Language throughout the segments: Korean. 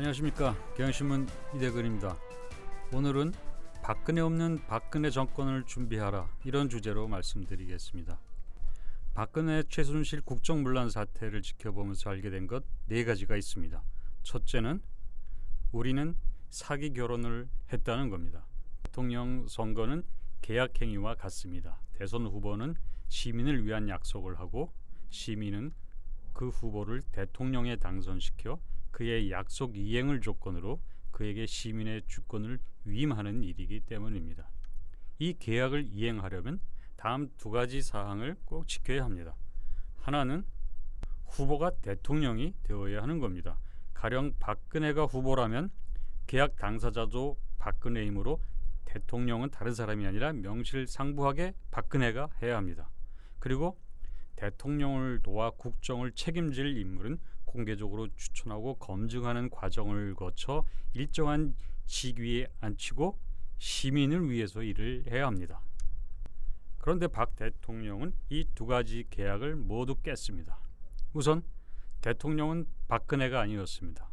안녕하십니까. 경향신문 이대근입니다. 오늘은 박근혜 없는 박근혜 정권을 준비하라, 이런 주제로 말씀드리겠습니다. 박근혜 최순실 국정문란 사태를 지켜보면서 알게 된 것 4가지가 있습니다. 첫째는 우리는 사기 결혼을 했다는 겁니다. 대통령 선거는 계약행위와 같습니다. 대선 후보는 시민을 위한 약속을 하고 시민은 그 후보를 대통령에 당선시켜 그의 약속 이행을 조건으로 그에게 시민의 주권을 위임하는 일이기 때문입니다. 이 계약을 이행하려면 다음 2가지 사항을 꼭 지켜야 합니다. 하나는 후보가 대통령이 되어야 하는 겁니다. 가령 박근혜가 후보라면 계약 당사자도 박근혜이므로 대통령은 다른 사람이 아니라 명실상부하게 박근혜가 해야 합니다. 그리고 대통령을 도와 국정을 책임질 인물은 공개적으로 추천하고 검증하는 과정을 거쳐 일정한 직위에 앉히고 시민을 위해서 일을 해야 합니다. 그런데 박 대통령은 이 2가지 계약을 모두 깼습니다. 우선 대통령은 박근혜가 아니었습니다.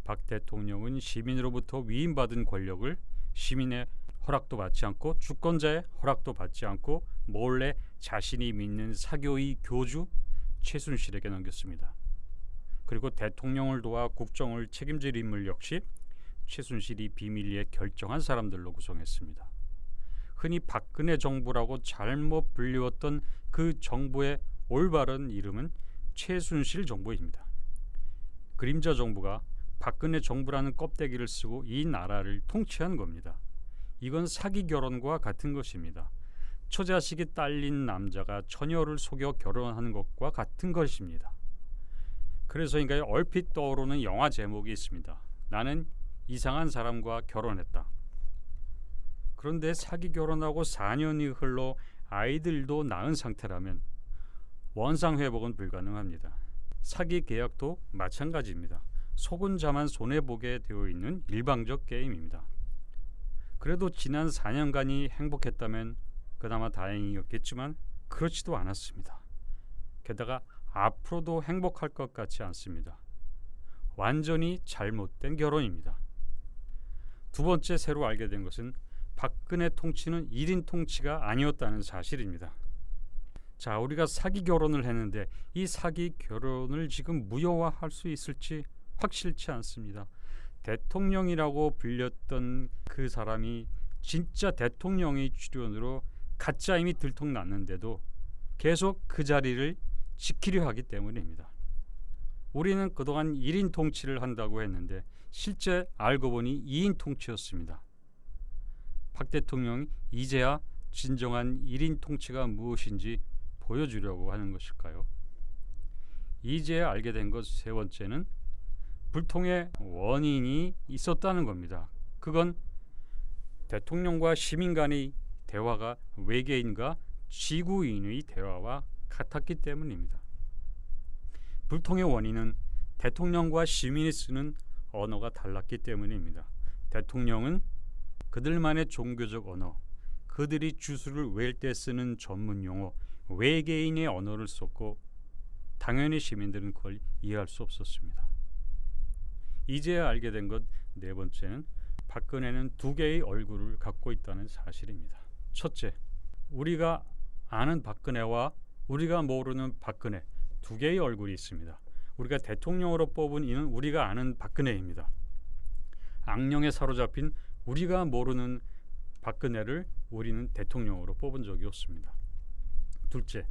박 대통령은 시민으로부터 위임받은 권력을 시민의 허락도 받지 않고 주권자의 허락도 받지 않고 몰래 자신이 믿는 사교의 교주 최순실에게 넘겼습니다. 그리고 대통령을 도와 국정을 책임질 인물 역시 최순실이 비밀리에 결정한 사람들로 구성했습니다. 흔히 박근혜 정부라고 잘못 불리웠던 그 정부의 올바른 이름은 최순실 정부입니다. 그림자 정부가 박근혜 정부라는 껍데기를 쓰고 이 나라를 통치한 겁니다. 이건 사기 결혼과 같은 것입니다. 처자식이 딸린 남자가 처녀를 속여 결혼하는 것과 같은 것입니다. 그래서인가요? 얼핏 떠오르는 영화 제목이 있습니다. 나는 이상한 사람과 결혼했다. 그런데 사기 결혼하고 4년이 흘러 아이들도 낳은 상태라면 원상회복은 불가능합니다. 사기 계약도 마찬가지입니다. 속은 자만 손해보게 되어 있는 일방적 게임입니다. 그래도 지난 4년간이 행복했다면 그나마 다행이었겠지만 그렇지도 않았습니다. 게다가 앞으로도 행복할 것 같지 않습니다. 완전히 잘못된 결혼입니다. 2번째 새로 알게 된 것은 박근혜 통치는 1인 통치가 아니었다는 사실입니다. 자, 우리가 사기 결혼을 했는데 이 사기 결혼을 지금 무효화할 수 있을지 확실치 않습니다. 대통령이라고 불렸던 그 사람이 진짜 대통령의 출연으로 가짜 힘이 들통났는데도 계속 그 자리를 지키려 하기 때문입니다. 우리는 그동안 1인 통치를 한다고 했는데 실제 알고 보니 2인 통치였습니다. 박 대통령이 이제야 진정한 1인 통치가 무엇인지 보여주려고 하는 것일까요? 이제야 알게 된 것 3번째는 불통의 원인이 있었다는 겁니다. 그건 대통령과 시민 간의 대화가 외계인과 지구인의 대화와 같았기 때문입니다. 불통의 원인은 대통령과 시민이 쓰는 언어가 달랐기 때문입니다. 대통령은 그들만의 종교적 언어, 그들이 주술을 외울 때 쓰는 전문 용어, 외계인의 언어를 썼고 당연히 시민들은 그걸 이해할 수 없었습니다. 이제야 알게 된 것 4번째는 박근혜는 2개의 얼굴을 갖고 있다는 사실입니다. 첫째, 우리가 아는 박근혜와 우리가 모르는 박근혜, 2개의 얼굴이 있습니다. 우리가 대통령으로 뽑은 이는 우리가 아는 박근혜입니다. 악령에 사로잡힌 우리가 모르는 박근혜를 우리는 대통령으로 뽑은 적이 없습니다. 둘째,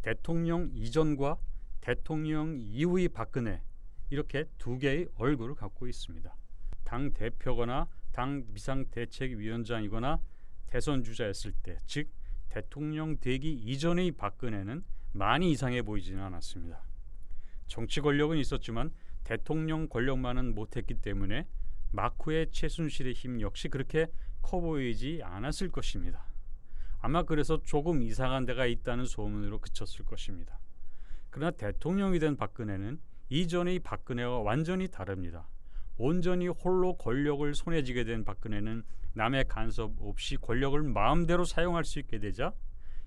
대통령 이전과 대통령 이후의 박근혜, 이렇게 2개의 얼굴을 갖고 있습니다. 당 대표거나 당 비상대책위원장이거나 대선 주자였을 때, 즉 대통령 되기 이전의 박근혜는 많이 이상해 보이지는 않았습니다. 정치 권력은 있었지만 대통령 권력만은 못했기 때문에 막후의 최순실의 힘 역시 그렇게 커 보이지 않았을 것입니다. 아마 그래서 조금 이상한 데가 있다는 소문으로 그쳤을 것입니다. 그러나 대통령이 된 박근혜는 이전의 박근혜와 완전히 다릅니다. 온전히 홀로 권력을 손에 쥐게 된 박근혜는 남의 간섭 없이 권력을 마음대로 사용할 수 있게 되자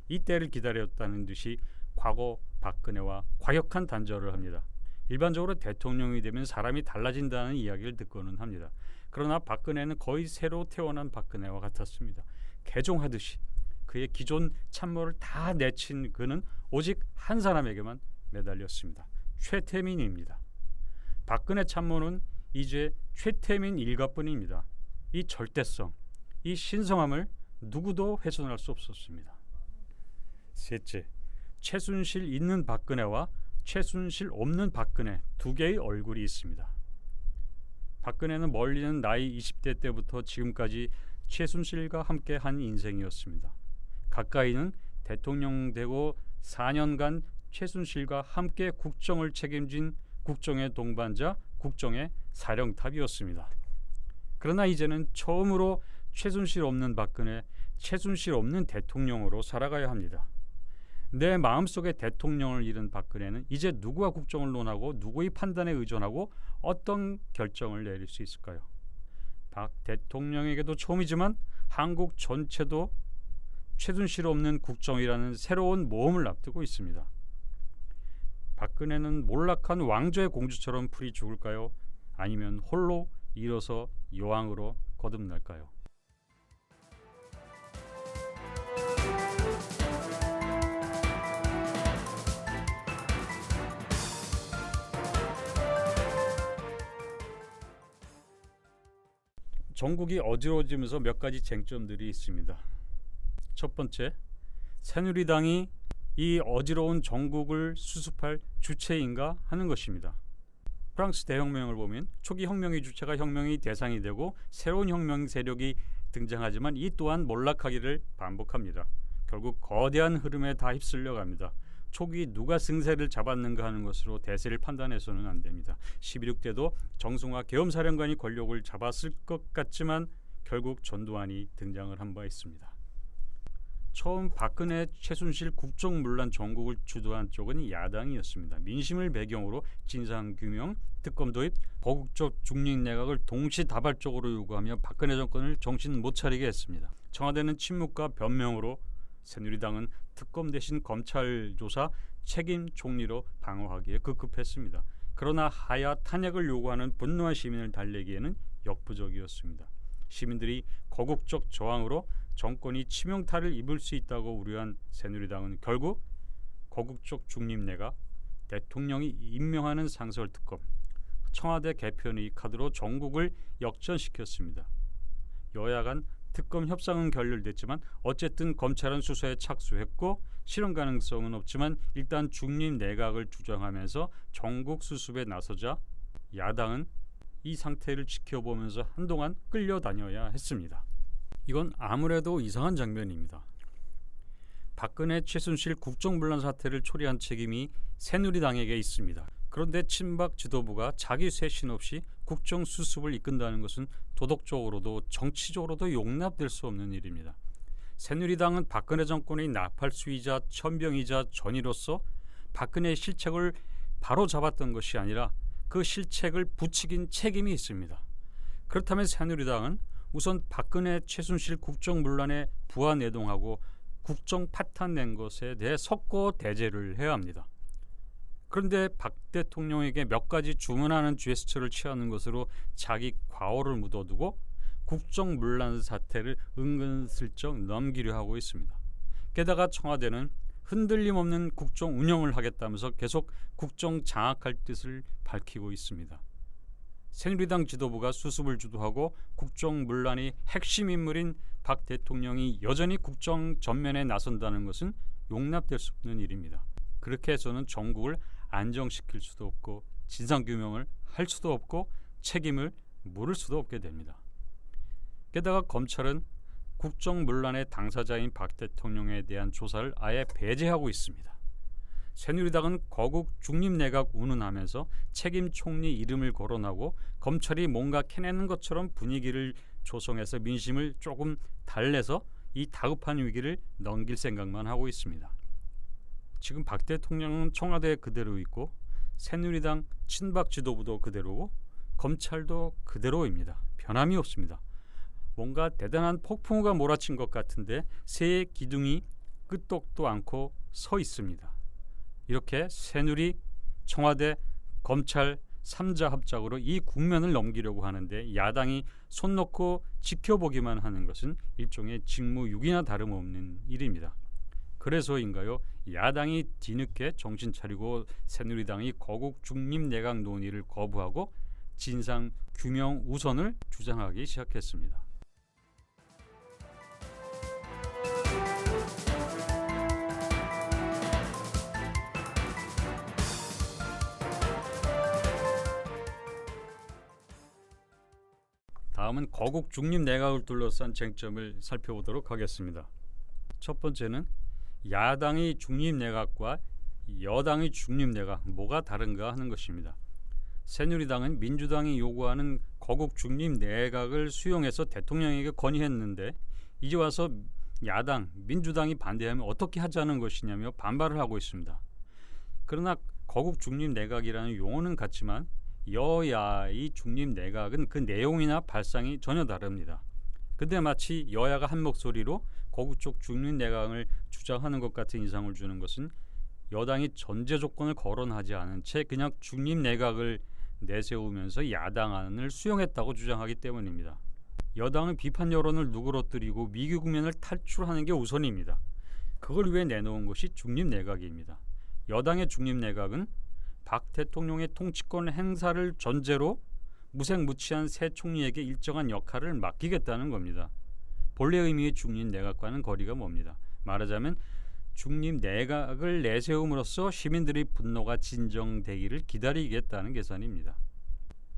이때를 기다렸다는 듯이 과거 박근혜와 과격한 단절을 합니다. 일반적으로 대통령이 되면 사람이 달라진다는 이야기를 듣고는 합니다. 그러나 박근혜는 거의 새로 태어난 박근혜와 같았습니다. 개종하듯이 그의 기존 참모를 다 내친 그는 오직 한 사람에게만 매달렸습니다. 최태민입니다. 박근혜 참모는 이제 최태민 일가뿐입니다. 이 절대성, 이 신성함을 누구도 훼손할 수 없었습니다. 셋째, 최순실 있는 박근혜와 최순실 없는 박근혜 두 개의 얼굴이 있습니다. 박근혜는 멀리는 나이 20대 때부터 지금까지 최순실과 함께 한 인생이었습니다. 가까이는 대통령 되고 4년간 최순실과 함께 국정을 책임진 국정의 동반자, 국정의 사령탑이었습니다. 그러나 이제는 처음으로 최순실 없는 박근혜, 최순실 없는 대통령으로 살아가야 합니다. 내 마음속에 대통령을 잃은 박근혜는 이제 누구와 국정을 논하고 누구의 판단에 의존하고 어떤 결정을 내릴 수 있을까요? 박 대통령에게도 처음이지만 한국 전체도 최순실 없는 국정이라는 새로운 모험을 앞두고 있습니다. 박근혜는 몰락한 왕조의 공주처럼 풀이 죽을까요? 아니면 홀로 일어서 여왕으로 거듭날까요? 전국이 어지러워지면서 몇 가지 쟁점들이 있습니다. 첫 번째, 새누리당이 이 어지러운 전국을 수습할 주체인가 하는 것입니다. 프랑스 대혁명을 보면 초기 혁명의 주체가 혁명의 대상이 되고 새로운 혁명 세력이 등장하지만 이 또한 몰락하기를 반복합니다. 결국 거대한 흐름에 다 휩쓸려 갑니다. 초기 누가 승세를 잡았는가 하는 것으로 대세를 판단해서는 안 됩니다. 11.6 때도 정승화 계엄사령관이 권력을 잡았을 것 같지만 결국 전두환이 등장을 한 바 있습니다. 처음 박근혜, 최순실 국정문란 전국을 주도한 쪽은 야당이었습니다. 민심을 배경으로 진상규명, 특검 도입, 거국적 중립내각을 동시다발적으로 요구하며 박근혜 정권을 정신 못 차리게 했습니다. 청와대는 침묵과 변명으로, 새누리당은 특검 대신 검찰 조사 책임 총리로 방어하기에 급급했습니다. 그러나 하야 탄핵을 요구하는 분노한 시민을 달래기에는 역부족이었습니다. 시민들이 거국적 저항으로 정권이 치명타를 입을 수 있다고 우려한 새누리당은 결국 거국적 중립내각, 대통령이 임명하는 상설특검, 청와대 개편의 카드로 전국을 역전시켰습니다. 여야 간 특검 협상은 결렬됐지만 어쨌든 검찰은 수사에 착수했고 실현 가능성은 없지만 일단 중립내각을 주장하면서 전국 수습에 나서자 야당은 이 상태를 지켜보면서 한동안 끌려다녀야 했습니다. 이건 아무래도 이상한 장면입니다. 박근혜, 최순실 국정문란 사태를 초래한 책임이 새누리당에게 있습니다. 그런데 친박 지도부가 자기 쇄신 없이 국정 수습을 이끈다는 것은 도덕적으로도 정치적으로도 용납될 수 없는 일입니다. 새누리당은 박근혜 정권의 나팔수이자 천병이자 전이로서 박근혜의 실책을 바로 잡았던 것이 아니라 그 실책을 부추긴 책임이 있습니다. 그렇다면 새누리당은 우선 박근혜, 최순실 국정문란에 부하내동하고 국정 파탄 낸 것에 대해 석고 대죄를 해야 합니다. 그런데 박 대통령에게 몇 가지 주문하는 제스처를 취하는 것으로 자기 과오를 묻어두고 국정문란 사태를 은근슬쩍 넘기려 하고 있습니다. 게다가 청와대는 흔들림 없는 국정 운영을 하겠다면서 계속 국정 장악할 뜻을 밝히고 있습니다. 새누리당 지도부가 수습을 주도하고 국정문란의 핵심 인물인 박 대통령이 여전히 국정 전면에 나선다는 것은 용납될 수 없는 일입니다. 그렇게 해서는 전국을 안정시킬 수도 없고 진상규명을 할 수도 없고 책임을 물을 수도 없게 됩니다. 게다가 검찰은 국정문란의 당사자인 박 대통령에 대한 조사를 아예 배제하고 있습니다. 새누리당은 거국 중립내각 운운하면서 책임 총리 이름을 거론하고 검찰이 뭔가 캐내는 것처럼 분위기를 조성해서 민심을 조금 달래서 이 다급한 위기를 넘길 생각만 하고 있습니다. 지금 박 대통령은 청와대에 그대로 있고 새누리당 친박 지도부도 그대로고 검찰도 그대로입니다. 변함이 없습니다. 뭔가 대단한 폭풍우가 몰아친 것 같은데 새의 기둥이 끄떡도 않고 서 있습니다. 이렇게 새누리, 청와대, 검찰 3자 합작으로 이 국면을 넘기려고 하는데 야당이 손 놓고 지켜보기만 하는 것은 일종의 직무유기나 다름없는 일입니다. 그래서인가요? 야당이 뒤늦게 정신 차리고 새누리당이 거국 중립 내각 논의를 거부하고 진상 규명 우선을 주장하기 시작했습니다. 다음은 거국 중립 내각을 둘러싼 쟁점을 살펴보도록 하겠습니다. 첫 번째는 야당의 중립 내각과 여당의 중립 내각 뭐가 다른가 하는 것입니다. 새누리당은 민주당이 요구하는 거국 중립 내각을 수용해서 대통령에게 건의했는데 이제 와서 야당, 민주당이 반대하면 어떻게 하자는 것이냐며 반발을 하고 있습니다. 그러나 거국 중립 내각이라는 용어는 같지만 여야의 중립 내각은 그 내용이나 발상이 전혀 다릅니다. 근데 마치 여야가 한 목소리로 거국 쪽 중립 내각을 주장하는 것 같은 인상을 주는 것은 여당이 전제 조건을 거론하지 않은 채 그냥 중립 내각을 내세우면서 야당안을 수용했다고 주장하기 때문입니다. 여당은 비판 여론을 누그러뜨리고 위기 국면을 탈출하는 게 우선입니다. 그걸 위해 내놓은 것이 중립 내각입니다. 여당의 중립 내각은 박 대통령의 통치권 행사를 전제로 무색무취한 새 총리에게 일정한 역할을 맡기겠다는 겁니다. 본래 의미의 중립 내각과는 거리가 멉니다. 말하자면 중립 내각을 내세움으로써 시민들의 분노가 진정되기를 기다리겠다는 계산입니다.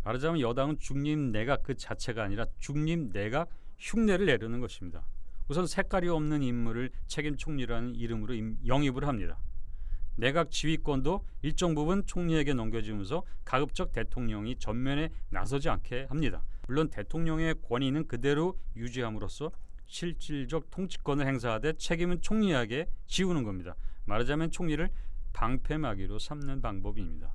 말하자면 여당은 중립 내각 그 자체가 아니라 중립 내각 흉내를 내려는 것입니다. 우선 색깔이 없는 인물을 책임 총리라는 이름으로 영입을 합니다. 내각 지휘권도 일정 부분 총리에게 넘겨주면서 가급적 대통령이 전면에 나서지 않게 합니다. 물론 대통령의 권위는 그대로 유지함으로써 실질적 통치권을 행사하되 책임은 총리에게 지우는 겁니다. 말하자면 총리를 방패막이로 삼는 방법입니다.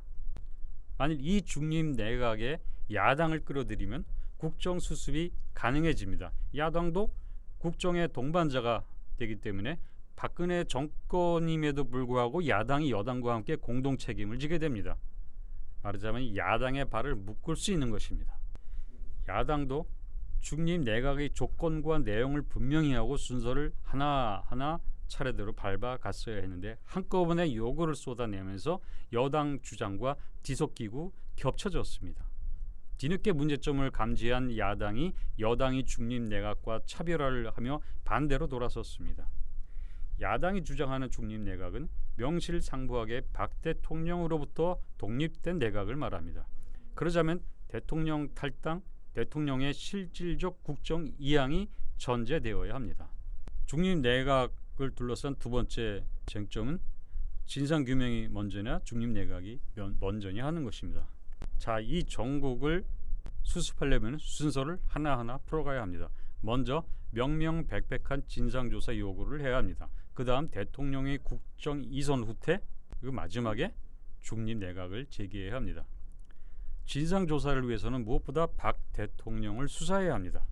만일 이 중립 내각에 야당을 끌어들이면 국정 수습이 가능해집니다. 야당도 국정의 동반자가 되기 때문에 박근혜 정권임에도 불구하고 야당이 여당과 함께 공동 책임을 지게 됩니다. 말하자면 야당의 발을 묶을 수 있는 것입니다. 야당도 중립 내각의 조건과 내용을 분명히 하고 순서를 하나하나 차례대로 밟아갔어야 했는데 한꺼번에 요구를 쏟아내면서 여당 주장과 뒤섞이고 겹쳐졌습니다. 뒤늦게 문제점을 감지한 야당이 여당이 중립 내각과 차별화를 하며 반대로 돌아섰습니다. 야당이 주장하는 중립 내각은 명실상부하게 박 대통령으로부터 독립된 내각을 말합니다. 그러자면 대통령 탈당, 대통령의 실질적 국정 이양이 전제되어야 합니다. 중립 내각을 둘러싼 두 번째 쟁점은 진상규명이 먼저냐 중립 내각이 먼저냐 하는 것입니다. 자, 이 정국을 수습하려면 순서를 하나하나 풀어가야 합니다. 먼저 명명백백한 진상조사 요구를 해야 합니다. 그 다음 대통령의 국정 이전 후퇴, 그리고 마지막에 중립 내각을 제기해야 합니다. 진상조사를 위해서는 무엇보다 박 대통령을 수사해야 합니다.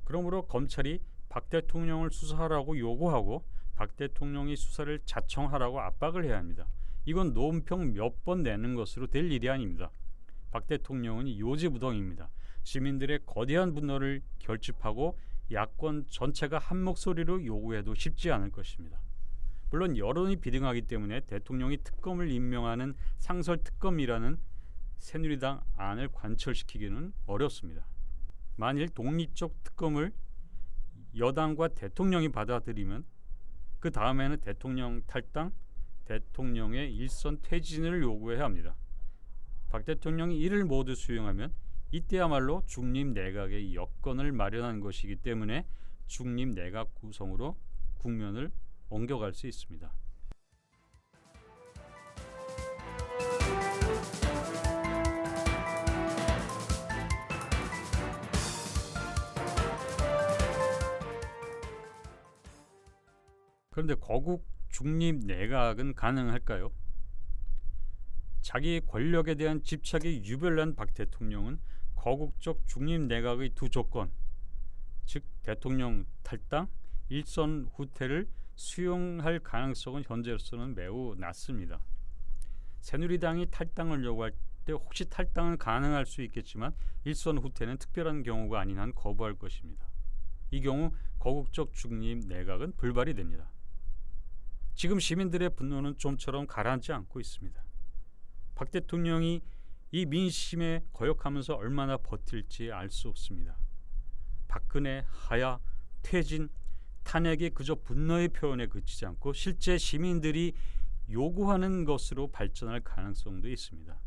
그러므로 검찰이 박 대통령을 수사하라고 요구하고 박 대통령이 수사를 자청하라고 압박을 해야 합니다. 이건 논평 몇 번 내는 것으로 될 일이 아닙니다. 박 대통령은 요지부동입니다. 시민들의 거대한 분노를 결집하고 야권 전체가 한 목소리로 요구해도 쉽지 않을 것입니다. 물론 여론이 비등하기 때문에 대통령이 특검을 임명하는 상설특검이라는 새누리당 안을 관철시키기는 어렵습니다. 만일 독립적 특검을 여당과 대통령이 받아들이면 그 다음에는 대통령 탈당, 대통령의 일선 퇴진을 요구해야 합니다. 박 대통령이 이를 모두 수용하면 이때야말로 중립 내각의 여건을 마련한 것이기 때문에 중립 내각 구성으로 국면을 옮겨갈 수 있습니다. 그런데 거국 중립 내각은 가능할까요? 자기 권력에 대한 집착이 유별난 박 대통령은 거국적 중립 내각의 두 조건, 즉 대통령 탈당, 일선 후퇴를 수용할 가능성은 현재로서는 매우 낮습니다. 새누리당이 탈당을 요구할 때 혹시 탈당은 가능할 수 있겠지만 일선 후퇴는 특별한 경우가 아닌 한 거부할 것입니다. 이 경우 거국적 중립 내각은 불발이 됩니다. 지금 시민들의 분노는 좀처럼 가라앉지 않고 있습니다. 박 대통령이 이 민심에 거역하면서 얼마나 버틸지 알 수 없습니다. 박근혜, 하야, 퇴진, 탄핵이 그저 분노의 표현에 그치지 않고 실제 시민들이 요구하는 것으로 발전할 가능성도 있습니다.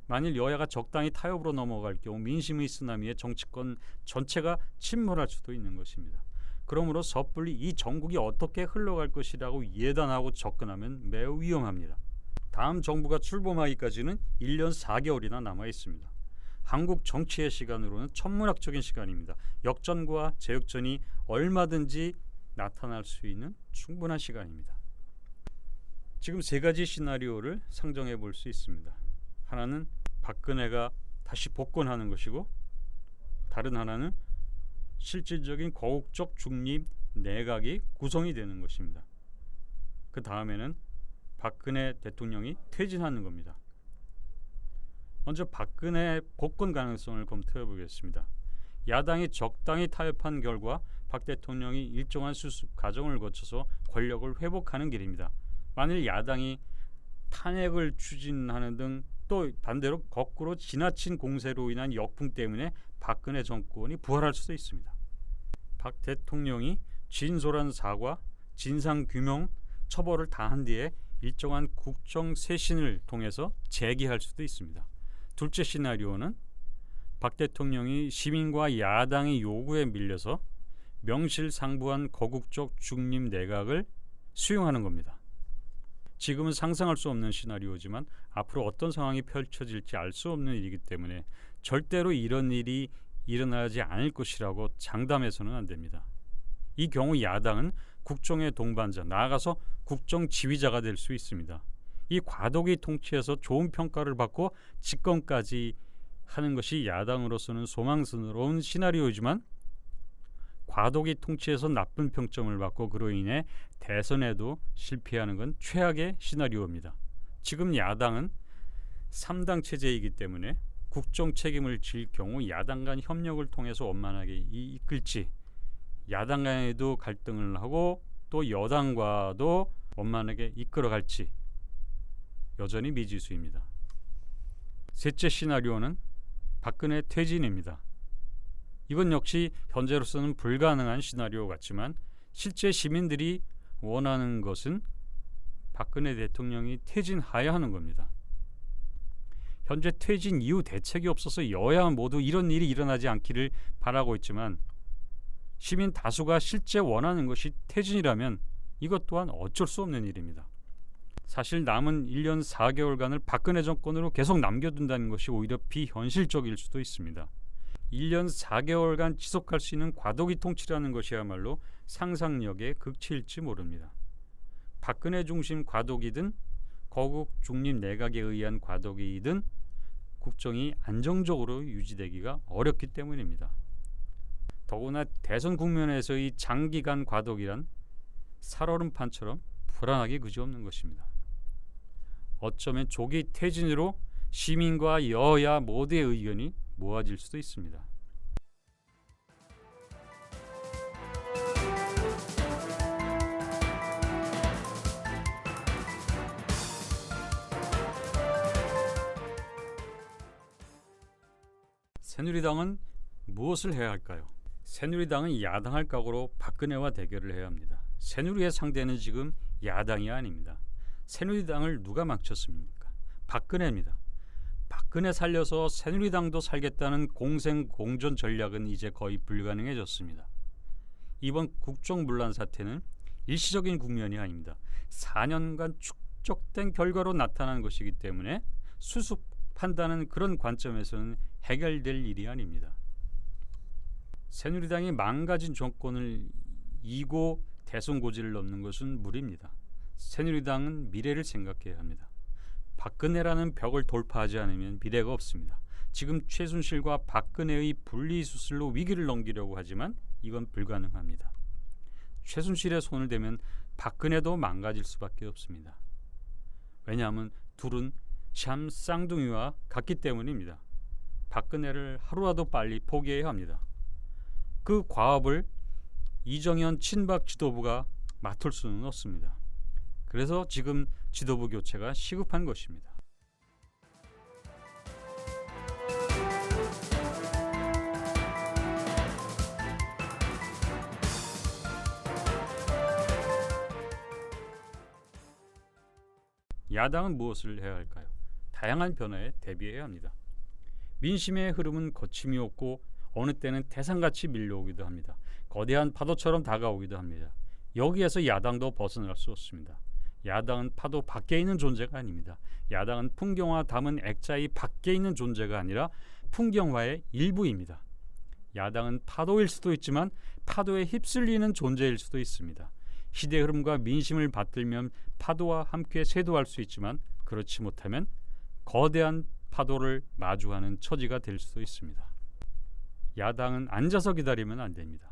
만일 여야가 적당히 타협으로 넘어갈 경우 민심의 쓰나미에 정치권 전체가 침몰할 수도 있는 것입니다. 그러므로 섣불리 이 전국이 어떻게 흘러갈 것이라고 예단하고 접근하면 매우 위험합니다. 다음 정부가 출범하기까지는 1년 4개월이나 남아 있습니다. 한국 정치의 시간으로는 천문학적인 시간입니다. 역전과 재역전이 얼마든지 나타날 수 있는 충분한 시간입니다. 지금 세 가지 시나리오를 상정해 볼 수 있습니다. 하나는 박근혜가 다시 복권하는 것이고, 다른 하나는 실질적인 거국적 중립 내각이 구성이 되는 것입니다. 그 다음에는 박근혜 대통령이 퇴진하는 겁니다. 먼저 박근혜 복권 가능성을 검토해 보겠습니다. 야당이 적당히 타협한 결과 박 대통령이 일정한 수습 과정을 거쳐서 권력을 회복하는 길입니다. 만일 야당이 탄핵을 추진하는 등 또 반대로 거꾸로 지나친 공세로 인한 역풍 때문에 박근혜 정권이 부활할 수도 있습니다. 박 대통령이 진솔한 사과, 진상규명, 처벌을 다한 뒤에 일정한 국정 쇄신을 통해서 재기할 수도 있습니다. 둘째 시나리오는 박 대통령이 시민과 야당의 요구에 밀려서 명실상부한 거국적 중립 내각을 수용하는 겁니다. 지금은 상상할 수 없는 시나리오지만 앞으로 어떤 상황이 펼쳐질지 알 수 없는 일이기 때문에 절대로 이런 일이 일어나지 않을 것이라고 장담해서는 안 됩니다. 이 경우 야당은 국정의 동반자, 나아가서 국정 지휘자가 될 수 있습니다. 이 과도기 통치에서 좋은 평가를 받고 집권까지 하는 것이 야당으로서는 소망스러운 시나리오이지만, 과도기 통치에서 나쁜 평점을 받고 그로 인해 대선에도 실패하는 건 최악의 시나리오입니다. 지금 야당은 3당 체제이기 때문에 국정 책임을 질 경우 야당 간 협력을 통해서 원만하게 이끌지, 야당 간에도 갈등을 하고 또 여당과도 원만하게 이끌어갈지 여전히 미지수입니다. 셋째 시나리오는 박근혜 퇴진입니다. 이건 역시 현재로서는 불가능한 시나리오 같지만 실제 시민들이 원하는 것은 박근혜 대통령이 퇴진해야 하는 겁니다. 현재 퇴진 이후 대책이 없어서 여야 모두 이런 일이 일어나지 않기를 바라고 있지만, 시민 다수가 실제 원하는 것이 퇴진이라면 이것 또한 어쩔 수 없는 일입니다. 사실 남은 1년 4개월간을 박근혜 정권으로 계속 남겨둔다는 것이 오히려 비현실적일 수도 있습니다. 1년 4개월간 지속할 수 있는 과도기 통치라는 것이야말로 상상력의 극치일지 모릅니다. 박근혜 중심 과도기든 거국 중립 내각에 의한 과도기이든 국정이 안정적으로 유지되기가 어렵기 때문입니다. 더구나 대선 국면에서의 장기간 과도기란 살얼음판처럼 불안하기 그지없는 것입니다. 어쩌면 조기 퇴진으로 시민과 여야 모두의 의견이 모아질 수도 있습니다. 새누리당은 무엇을 해야 할까요? 새누리당은 야당할 각오로 박근혜와 대결을 해야 합니다. 새누리의 상대는 지금 야당이 아닙니다. 새누리당을 누가 망쳤습니까? 박근혜입니다. 박근혜 살려서 새누리당도 살겠다는 공생공존 전략은 이제 거의 불가능해졌습니다. 이번 국정문란 사태는 일시적인 국면이 아닙니다. 4년간 축적된 결과로 나타난 것이기 때문에 수습한다는 그런 관점에서는 해결될 일이 아닙니다. 새누리당이 망가진 정권을 이고 대선 고지를 넘는 것은 무리입니다. 새누리당은 미래를 생각해야 합니다. 박근혜라는 벽을 돌파하지 않으면 미래가 없습니다. 지금 최순실과 박근혜의 분리수술로 위기를 넘기려고 하지만 이건 불가능합니다. 최순실의 손을 대면 박근혜도 망가질 수밖에 없습니다. 왜냐하면 둘은 참 쌍둥이와 같기 때문입니다. 박근혜를 하루라도 빨리 포기해야 합니다. 그 과업을 이정현 친박 지도부가 맡을 수는 없습니다. 그래서 지금 지도부 교체가 시급한 것입니다. 야당은 무엇을 해야 할까요? 다양한 변화에 대비해야 합니다. 민심의 흐름은 거침이 없고 어느 때는 태산같이 밀려오기도 합니다. 거대한 파도처럼 다가오기도 합니다. 여기에서 야당도 벗어날 수 없습니다. 야당은 파도 밖에 있는 존재가 아닙니다. 야당은 풍경화 담은 액자의 밖에 있는 존재가 아니라 풍경화의 일부입니다. 야당은 파도일 수도 있지만 파도에 휩쓸리는 존재일 수도 있습니다. 시대 흐름과 민심을 받들면 파도와 함께 쇄도할 수 있지만 그렇지 못하면 거대한 파도를 마주하는 처지가 될 수도 있습니다. 야당은 앉아서 기다리면 안 됩니다.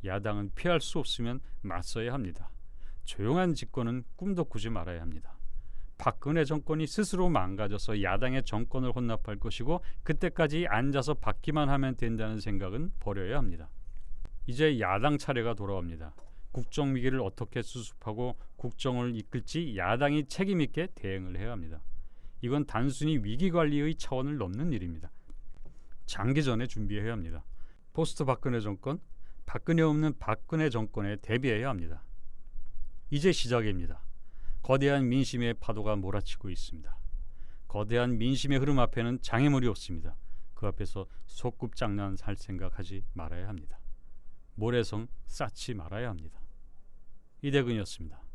야당은 피할 수 없으면 맞서야 합니다. 조용한 집권은 꿈도 꾸지 말아야 합니다. 박근혜 정권이 스스로 망가져서 야당의 정권을 혼납할 것이고 그때까지 앉아서 받기만 하면 된다는 생각은 버려야 합니다. 이제 야당 차례가 돌아옵니다. 국정 위기를 어떻게 수습하고 국정을 이끌지 야당이 책임 있게 대응을 해야 합니다. 이건 단순히 위기관리의 차원을 넘는 일입니다. 장기전에 준비해야 합니다. 포스트 박근혜 정권, 박근혜 없는 박근혜 정권에 대비해야 합니다. 이제 시작입니다. 거대한 민심의 파도가 몰아치고 있습니다. 거대한 민심의 흐름 앞에는 장애물이 없습니다. 그 앞에서 소꿉장난 살 생각하지 말아야 합니다. 모래성 쌓지 말아야 합니다. 이대근이었습니다.